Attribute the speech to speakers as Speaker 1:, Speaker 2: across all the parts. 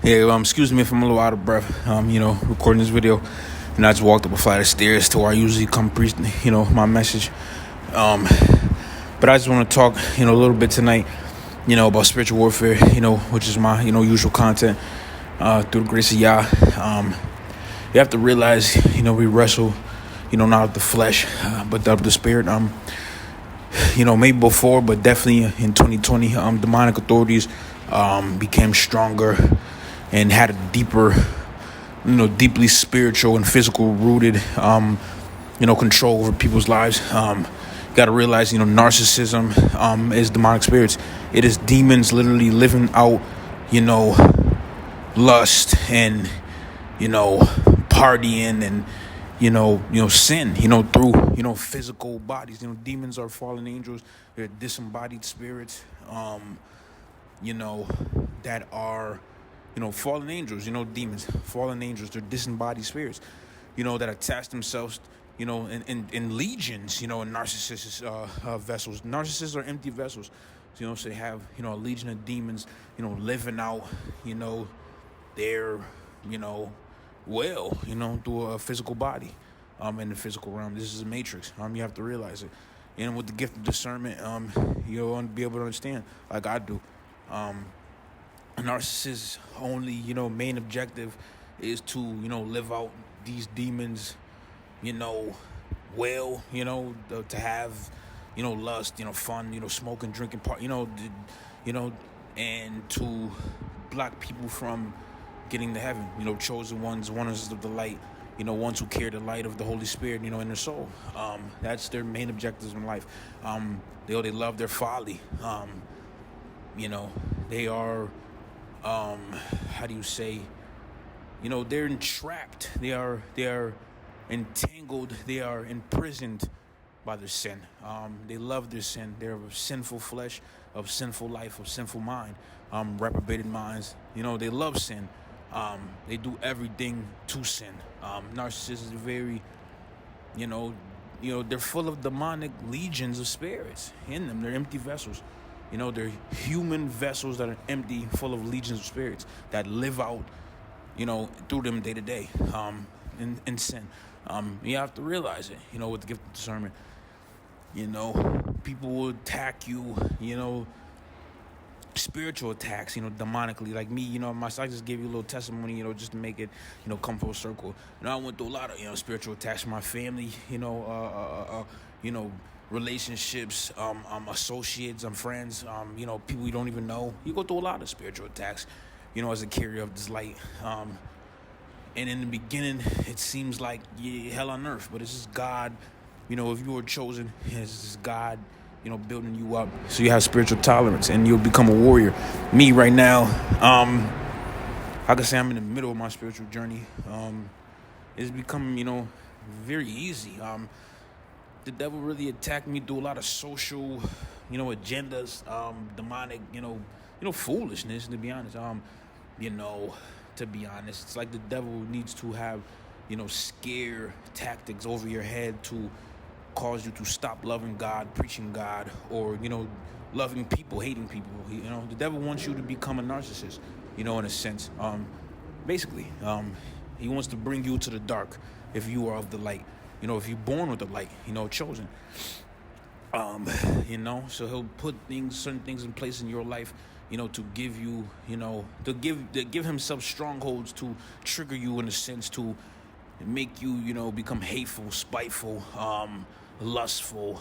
Speaker 1: Yeah, excuse me if I'm a little out of breath. Recording this video, and I just walked up a flight of stairs to where I usually come preach, my message. But I just want to talk, a little bit tonight, about spiritual warfare, which is my, usual content. Through the grace of Yah, you have to realize, we wrestle, not of the flesh, but of the spirit. Maybe before, but definitely in 2020, demonic authorities became stronger and had a deeper, deeply spiritual and physical rooted, control over people's lives. Got to realize, narcissism is demonic spirits. It is demons literally living out, lust and, partying and, sin, through, physical bodies. Demons are fallen angels. They're disembodied spirits, that are, fallen angels, demons, fallen angels. They're disembodied spirits, that attach themselves, in legions, in narcissist vessels. Narcissists are empty vessels, so they have, a legion of demons, living out, their, through a physical body, in the physical realm. This is a matrix. You have to realize it. And with the gift of discernment, you'll be able to understand, like I do. A narcissist's only, main objective is to, live out these demons, to have, lust, fun, smoking, drinking, and to block people from getting to heaven, chosen ones of the light, ones who carry the light of the Holy Spirit, in their soul. That's their main objectives in life. They love their folly. They are, how do you say, they're entrapped. They are entangled. They are imprisoned by their sin. They love their sin. They're of sinful flesh, of sinful life, of sinful mind, reprobated minds. They love sin. They do everything to sin. Narcissists is very, they're full of demonic legions of spirits in them. They're empty vessels. They're human vessels that are empty, full of legions of spirits that live out, through them day to day, in sin. You have to realize it, with the gift of discernment. People will attack you, spiritual attacks, demonically. Like me, I just gave you a little testimony, just to make it, come full circle. I went through a lot of, spiritual attacks from my family, relationships, associates, friends, people you don't even know. You go through a lot of spiritual attacks, as a carrier of this light. And in the beginning, it seems like hell on earth, but it's just God. If you were chosen, it's just God, building you up so you have spiritual tolerance and you'll become a warrior. Me right now, I can say I'm in the middle of my spiritual journey. It's become, very easy. The devil really attacked me through a lot of social, agendas, demonic, foolishness, to be honest. To be honest, it's like the devil needs to have, scare tactics over your head to cause you to stop loving God, preaching God, or, loving people, hating people. The devil wants you to become a narcissist, in a sense. Basically, he wants to bring you to the dark if you are of the light. If you're born with the light, chosen. So he'll put certain things in place in your life, to give you, to give himself strongholds to trigger you in a sense, to make you, become hateful, spiteful, lustful,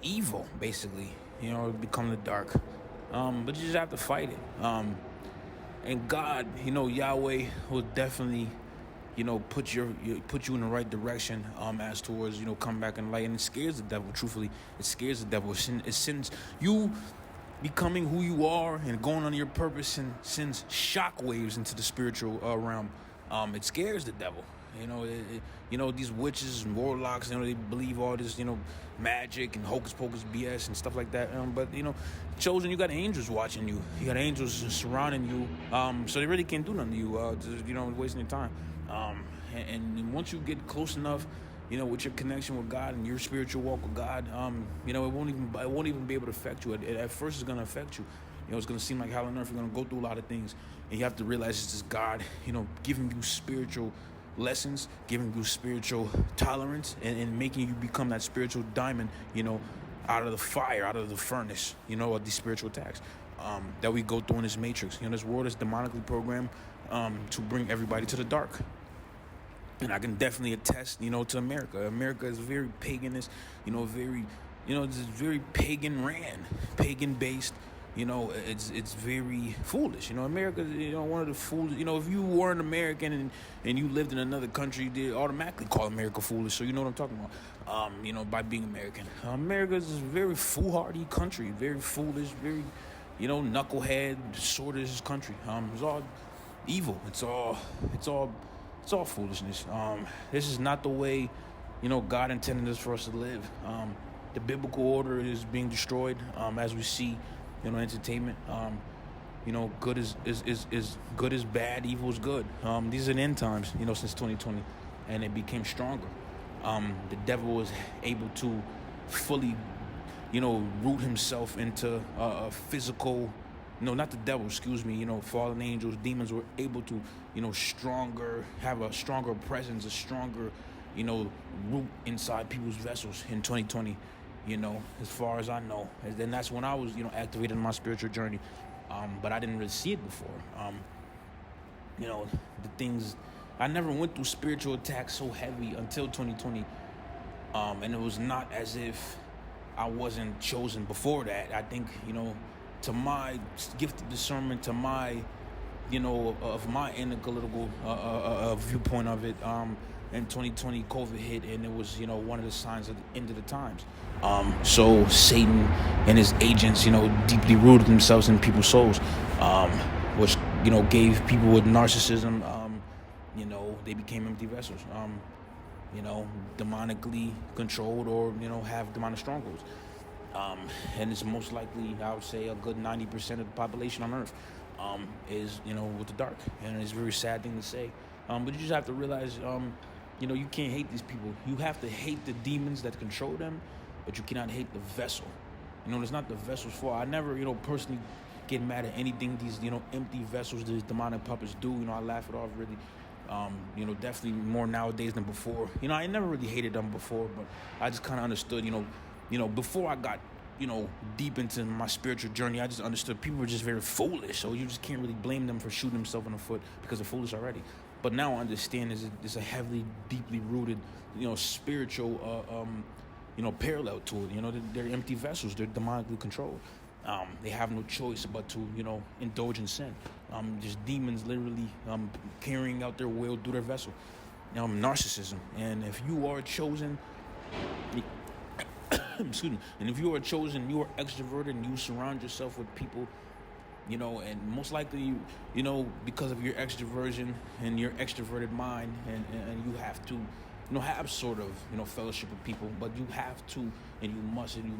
Speaker 1: evil, basically, become the dark. But you just have to fight it. And God, Yahweh will definitely, put you in the right direction, as towards, come back in light. And it scares the devil, truthfully. It scares the devil. It sends you becoming who you are and going on your purpose, and sends shockwaves into the spiritual realm. It scares the devil. These witches and warlocks, they believe all this, magic and hocus pocus BS and stuff like that. But, chosen, you got angels watching you. You got angels surrounding you. So they really can't do nothing to you, just, wasting your time. And once you get close enough, with your connection with God and your spiritual walk with God, it won't even be able to affect you. At first, it's going to affect you. it's going to seem like hell on earth. You're going to go through a lot of things. And you have to realize it's just God, giving you spiritual lessons, giving you spiritual tolerance, and making you become that spiritual diamond, out of the fire, out of the furnace, of these spiritual attacks that we go through in this matrix. This world is demonically programmed to bring everybody to the dark. And I can definitely attest, to America. America is very paganist, it's very pagan-based. It's very foolish. America, one of the foolish. If you were an American and you lived in another country, they automatically call America foolish. So you know what I'm talking about. By being American, America is a very foolhardy country, very foolish, very, knucklehead, sordid country. It's all evil. It's all foolishness. This is not the way, God intended us for us to live. The biblical order is being destroyed, as we see. Entertainment. Good is good is bad, evil is good. These are the end times, since 2020, and it became stronger. The devil was able to fully, root himself into a physical. No, not the devil. Excuse me. Fallen angels, demons were able to, have a stronger presence, a stronger, root inside people's vessels in 2020. As far as I know. And then that's when I was, activated in my spiritual journey. But I didn't really see it before. The things, I never went through spiritual attacks so heavy until 2020. And it was not as if I wasn't chosen before that. I think, to my gift of discernment, to my, of my analytical viewpoint of it, in 2020, COVID hit, and it was, one of the signs of the end of the times. So Satan and his agents, deeply rooted themselves in people's souls, which, gave people with narcissism, they became empty vessels, demonically controlled or, have demonic strongholds. And it's most likely, I would say, a good 90% of the population on earth is, with the dark. And it's a very sad thing to say. But you just have to realize, you can't hate these people. You have to hate the demons that control them, but you cannot hate the vessel. It's not the vessel's fault. I never, personally get mad at anything these, empty vessels, these demonic puppets do. I laugh it off really. Definitely more nowadays than before. I never really hated them before, but I just kind of understood, before I got, deep into my spiritual journey, I just understood people were just very foolish. So you just can't really blame them for shooting themselves in the foot because they're foolish already. But now I understand there's a heavily, deeply rooted, spiritual, parallel to it. They're empty vessels. They're demonically controlled. They have no choice but to, indulge in sin. Just demons literally carrying out their will through their vessel. Narcissism. And if you are chosen, excuse me, and if you are chosen, you are extroverted and you surround yourself with people, and most likely, because of your extroversion and your extroverted mind, and you have to, have sort of, fellowship with people, but you have to, and you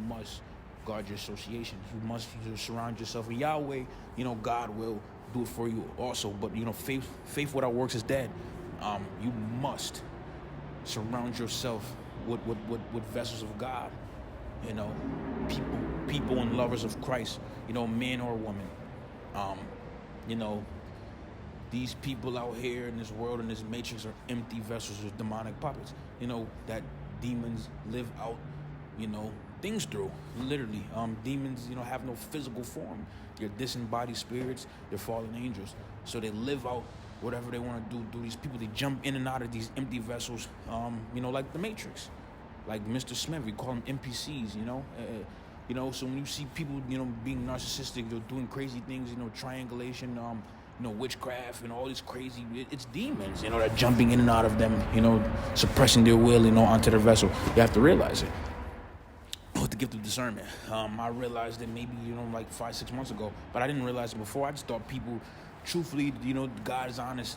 Speaker 1: must guard your association. You must surround yourself with Yahweh. God will do it for you also. But, faith without works is dead. You must surround yourself with vessels of God. People and lovers of Christ. Man or woman. These people out here in this world, in this matrix, are empty vessels with demonic puppets. That demons live out, things through. Literally, demons, have no physical form. They're disembodied spirits. They're fallen angels. So they live out whatever they want to do. These people, they jump in and out of these empty vessels. Like the Matrix, like Mr. Smith. We call them NPCs. So when you see people, being narcissistic, they're doing crazy things, triangulation, witchcraft and all this crazy, it's demons, that are jumping in and out of them, suppressing their will, onto their vessel. You have to realize it. With the gift of discernment, I realized it maybe, like 5-6 months ago, but I didn't realize it before. I just thought people, truthfully, God is honest,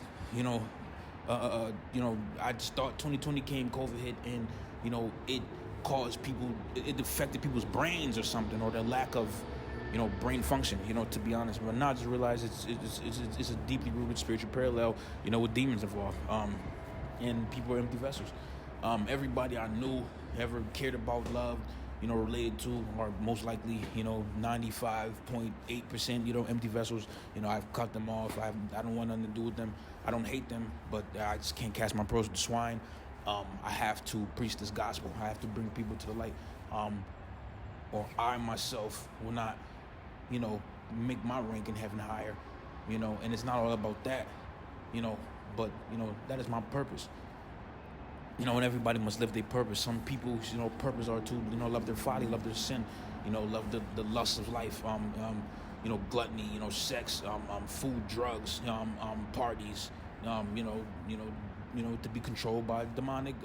Speaker 1: I just thought 2020 came, COVID hit, and, it caused people, it affected people's brains or something, or their lack of, brain function, to be honest. But now I just realize it's a deeply rooted spiritual parallel, with demons involved, and people are empty vessels. Everybody I knew ever cared about love, related to are most likely, 95.8%, empty vessels. I've cut them off. I don't want nothing to do with them. I don't hate them, but I just can't cast my pearls with the swine. I have to preach this gospel. I have to bring people to the light. Or I myself will not, make my rank in heaven higher, and it's not all about that, but, that is my purpose. And everybody must live their purpose. Some people's, purpose are to, love their folly, love their sin, love the lust of life, gluttony, sex, food, drugs, parties, to be controlled by demonic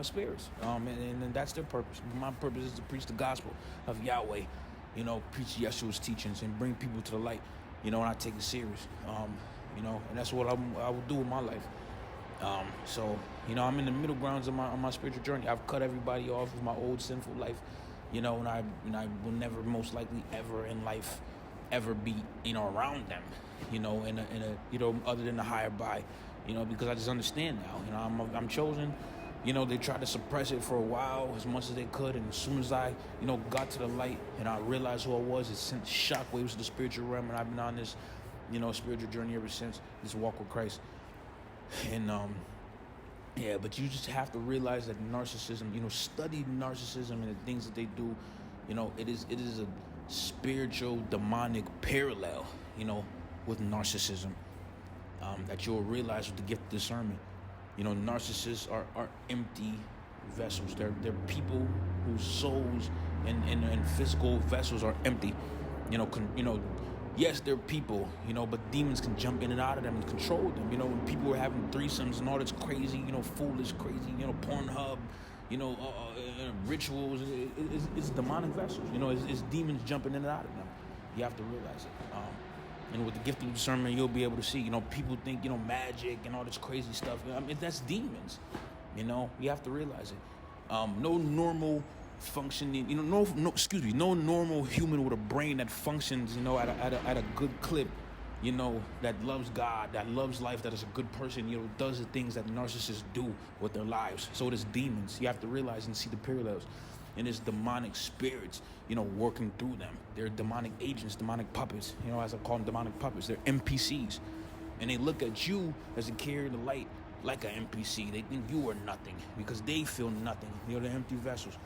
Speaker 1: spirits. And that's their purpose. My purpose is to preach the gospel of Yahweh, preach Yeshua's teachings and bring people to the light, and I take it serious, and that's what I will do with my life. So, I'm in the middle grounds of my spiritual journey. I've cut everybody off of my old sinful life, and I will never, most likely, ever in life, ever be, around them, in a other than the higher by, because I just understand now, I'm chosen. They tried to suppress it for a while as much as they could, and as soon as I, got to the light and I realized who I was, it sent shockwaves to the spiritual realm, and I've been on this, spiritual journey ever since, this walk with Christ. And but you just have to realize that narcissism, study narcissism and the things that they do, it is a spiritual demonic parallel, with narcissism, that you'll realize with the gift of discernment. Narcissists are empty vessels. They're people whose souls and physical vessels are empty. Yes, they're people, but demons can jump in and out of them and control them. When people are having threesomes and all this crazy, foolish, crazy, Pornhub, rituals, it's demonic vessels. It's demons jumping in and out of them. You have to realize it. And with the gift of discernment, you'll be able to see, people think, magic and all this crazy stuff. That's demons. You have to realize it. No normal functioning, no normal human with a brain that functions, at a good clip, that loves God, that loves life, that is a good person, does the things that narcissists do with their lives. So it is demons. You have to realize and see the parallels. And it's demonic spirits, working through them. They're demonic agents, demonic puppets, as I call them, demonic puppets. They're NPCs. And they look at you as a carrier of the light like an NPC. They think you are nothing because they feel nothing. They're empty vessels.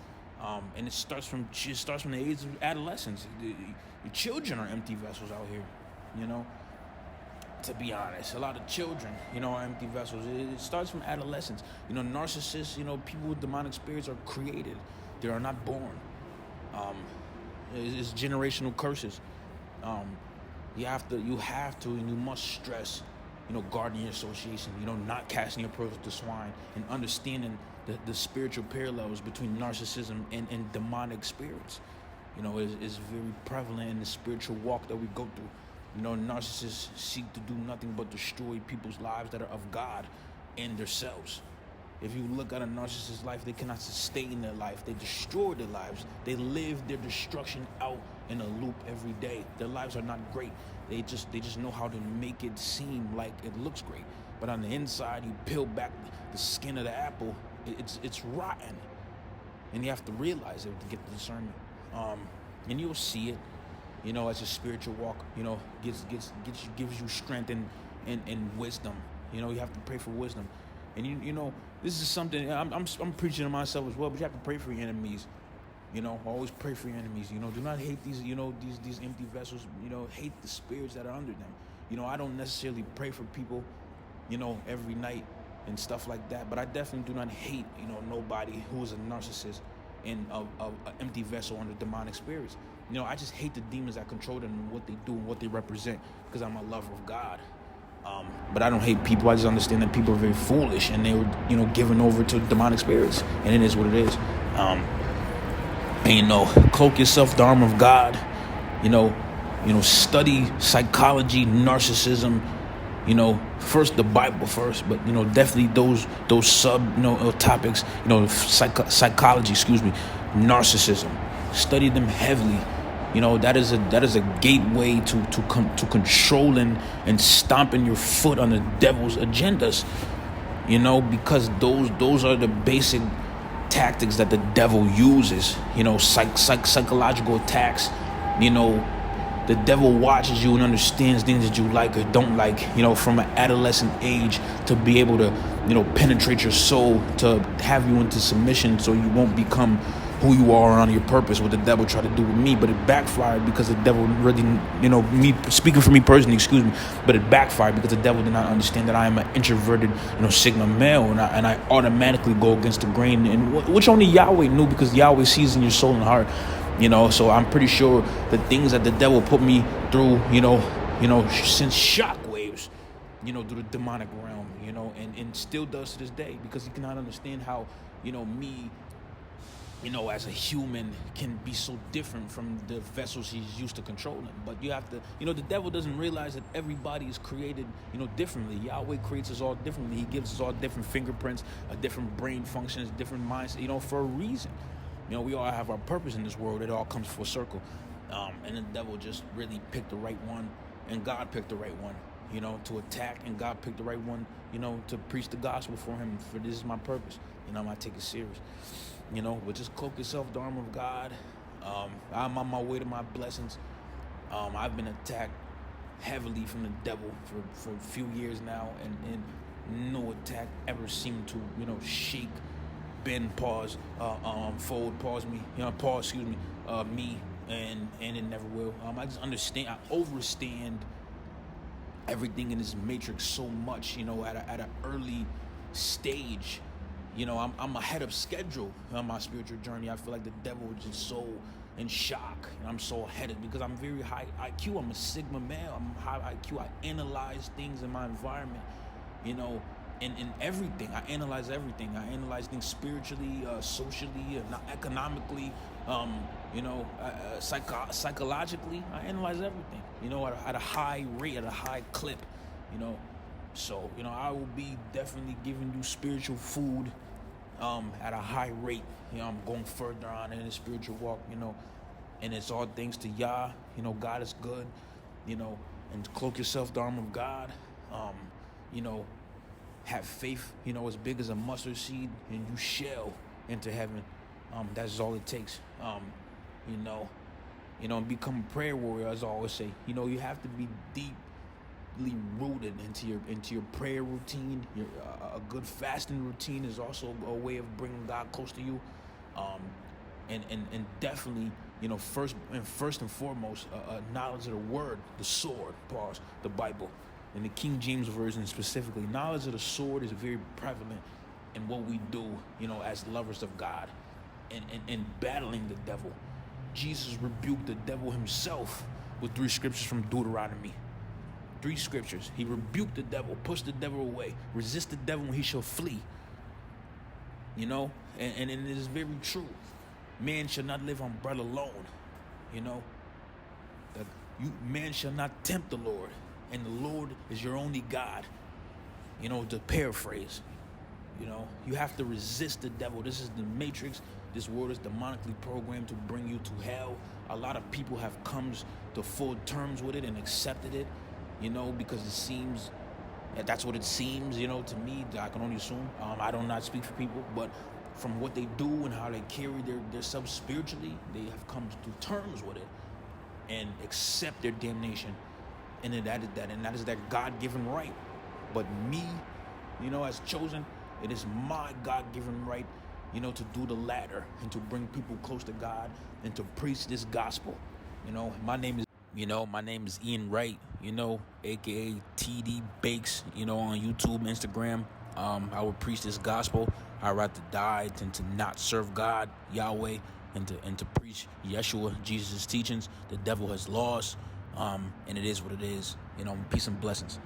Speaker 1: And it starts from the age of adolescence. The children are empty vessels out here, to be honest. A lot of children, are empty vessels. It starts from adolescence. Narcissists, people with demonic spirits are created. They are not born. It's generational curses. You have to, and you must stress, guarding your association, not casting your pearls with the swine, and understanding the spiritual parallels between narcissism and demonic spirits. Is very prevalent in the spiritual walk that we go through. Narcissists seek to do nothing but destroy people's lives that are of God and themselves. If you look at a narcissist's life, they cannot sustain their life. They destroy their lives. They live their destruction out in a loop every day. Their lives are not great. They just know how to make it seem like it looks great. But on the inside, you peel back the skin of the apple, it's rotten. And you have to realize it to get the discernment. And you'll see it, as your spiritual walk, gives you strength and wisdom. You have to pray for wisdom. And this is something I'm preaching to myself as well, but you have to pray for your enemies. Always pray for your enemies. Do not hate these, these empty vessels. Hate the spirits that are under them. I don't necessarily pray for people, every night and stuff like that. But I definitely do not hate, nobody who is a narcissist and an empty vessel under demonic spirits. I just hate the demons that control them and what they do and what they represent, because I'm a lover of God. But I don't hate people. I just understand that people are very foolish and they were, given over to demonic spirits, and it is what it is. And cloak yourself the armor of God. Study psychology, narcissism. First the Bible first, but definitely those sub topics. Psychology. Narcissism. Study them heavily. That is a gateway to controlling and stomping your foot on the devil's agendas. Because those are the basic tactics that the devil uses, psychological attacks. The devil watches you and understands things that you like or don't like, from an adolescent age, to be able to, penetrate your soul, to have you into submission so you won't become who you are on your purpose, what the devil tried to do with me. But it backfired because the devil really, me speaking for me personally, excuse me, but it backfired because the devil did not understand that I am an introverted, Sigma male, and I automatically go against the grain, and which only Yahweh knew, because Yahweh sees in your soul and heart, So I'm pretty sure the things that the devil put me through, since shockwaves, through the demonic realm, and still does to this day, because he cannot understand how, me, as a human, can be so different from the vessels he's used to controlling. But you have to, the devil doesn't realize that everybody is created, differently. Yahweh creates us all differently. He gives us all different fingerprints, different brain functions, different minds, for a reason. We all have our purpose in this world. It all comes full circle. And the devil just really picked the right one, and God picked the right one, to attack, and God picked the right one, to preach the gospel for him. For this is my purpose. I take it serious. But just cloak yourself, the armor of God. I'm on my way to my blessings. I've been attacked heavily from the devil for a few years now, and no attack ever seemed to, shake, bend, fold, me, and it never will. I just understand, I overstand everything in this matrix so much, at an early stage. I'm ahead of schedule on my spiritual journey. I feel like the devil is just so in shock, and I'm so ahead of, because I'm very high IQ. I'm a Sigma male. I'm high IQ. I analyze things in my environment, in everything. I analyze everything. I analyze things spiritually, socially, economically, psychologically. I analyze everything, at a high rate, at a high clip, So, I will be definitely giving you spiritual food at a high rate. I'm going further on in the spiritual walk, and it's all thanks to Yah. God is good, and cloak yourself the armor of God. Have faith, as big as a mustard seed, and you shall enter heaven. That's all it takes. And become a prayer warrior, as I always say. You have to be deeply rooted into your prayer routine. A good fasting routine is also a way of bringing God close to you. And definitely, first and foremost, knowledge of the word, the sword, the Bible. In the King James Version specifically, knowledge of the sword is very prevalent in what we do, as lovers of God, and battling the devil. Jesus rebuked the devil himself with 3 scriptures from Deuteronomy. 3 scriptures. He rebuked the devil, pushed the devil away, resist the devil and he shall flee. And it is very true. Man shall not live on bread alone. That man shall not tempt the Lord, and the Lord is your only God. To paraphrase. You have to resist the devil. This is the matrix. This world is demonically programmed to bring you to hell. A lot of people have come to full terms with it and accepted it, because it seems, that's what it seems, to me. I can only assume. I do not speak for people, but from what they do and how they carry their self spiritually, they have come to terms with it and accept their damnation. And that is their God-given right. But me, as chosen, it is my God-given right, to do the latter and to bring people close to God and to preach this gospel. My name is Ian Wright, aka TD Bakes, on YouTube, Instagram. I would preach this gospel. I'd rather die than to not serve God, Yahweh, and to preach Yeshua, Jesus' teachings. The devil has lost, and it is what it is. Peace and blessings.